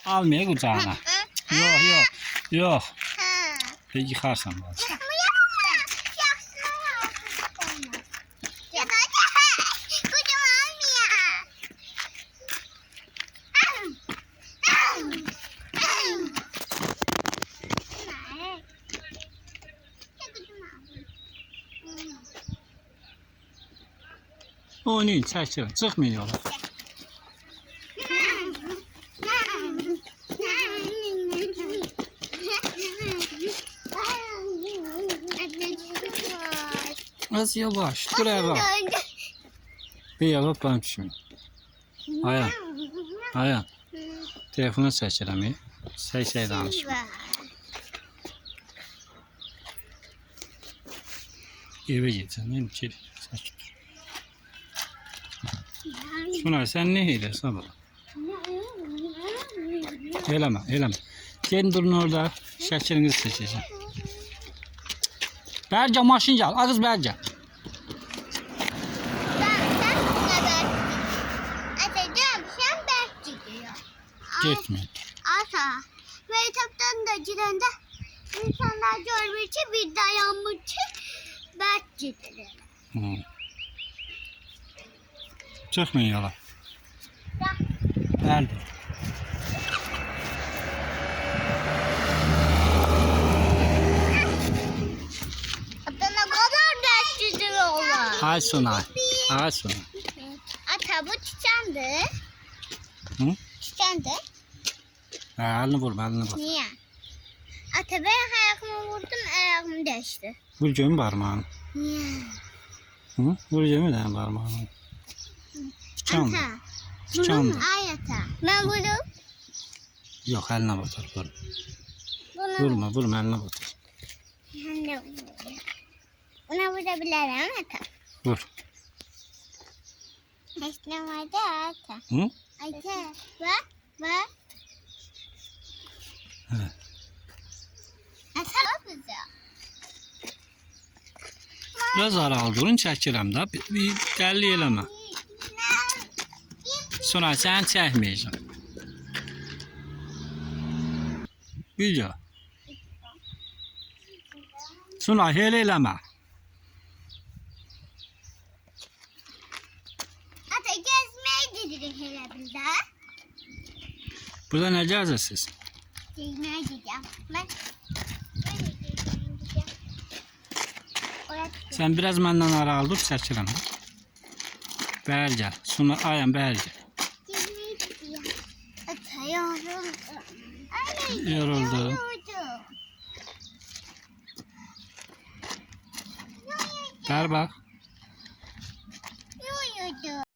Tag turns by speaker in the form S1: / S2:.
S1: Almaya kucağına. Yok yok. Yok. Yıkarsan bazı. Oynayın, çəkir, çıxmıyorlar. Az yavaş, buraya bak. Bir yavaş benim şimdi. Ayan, ayan. Telefonu çəkirəm, şey danışım. Eve gitsen, ne içeri, saç dur. Şuna sen ne eylesin bana? Eleme, eleme. Gelin durun orada, şəkilinizi seçeceğim. Berce maşın gel, ağız Berce. Gitmeyin.
S2: Ata, Mehtap'tan da girende insanlar görmek için bir dayanmak için berk gidelim.
S1: Çıkmayın yola. Nerede?
S2: Ata ne kadar berk gidiyorlar.
S1: Ay Sunay. Ay Sunay.
S2: Ata bu çiçeğindi.
S1: Hı?
S2: Çiçeğindi.
S1: Elini vurma, elini vur.
S2: Niye? Ata ben ayağımı vurdum, ayağım değişti.
S1: Vur gömü parmağını.
S2: Niye?
S1: Hı? Vur gömü de parmağını. Çıkan mı?
S2: Ata.
S1: Çıkan mı?
S2: Ay ata. Ben vururum.
S1: Yok, eline batar. Vur.
S2: Bunu
S1: Vurma, vurma, eline batar.
S2: ben de vururum. Buna vurabilirim ata.
S1: Vur.
S2: Eşlim vardı ata.
S1: Hı?
S2: Ata. Bak, bak.
S1: Evet.
S2: Ata bize.
S1: Biraz aralı durun, çəkirəm da. Bir dəlli eləmə. Sonra sən çəkməyəcəm. Video. Sonra elə eləmə.
S2: Ata gezmeye gidiyoruz hele biz de.
S1: Burada nə gəzəsiz?
S2: Gezmeye gideceğim. Ben gideceğim. Oraya
S1: Sən biraz məndən aralı dur, çəkirəm. Bəri gəl. Sonra ayən bəri gəl.
S2: gezmeye gideceğim. Ata yoruldum. Ay,
S1: Yoruldu.
S2: yoruldum.
S1: Bəri bax.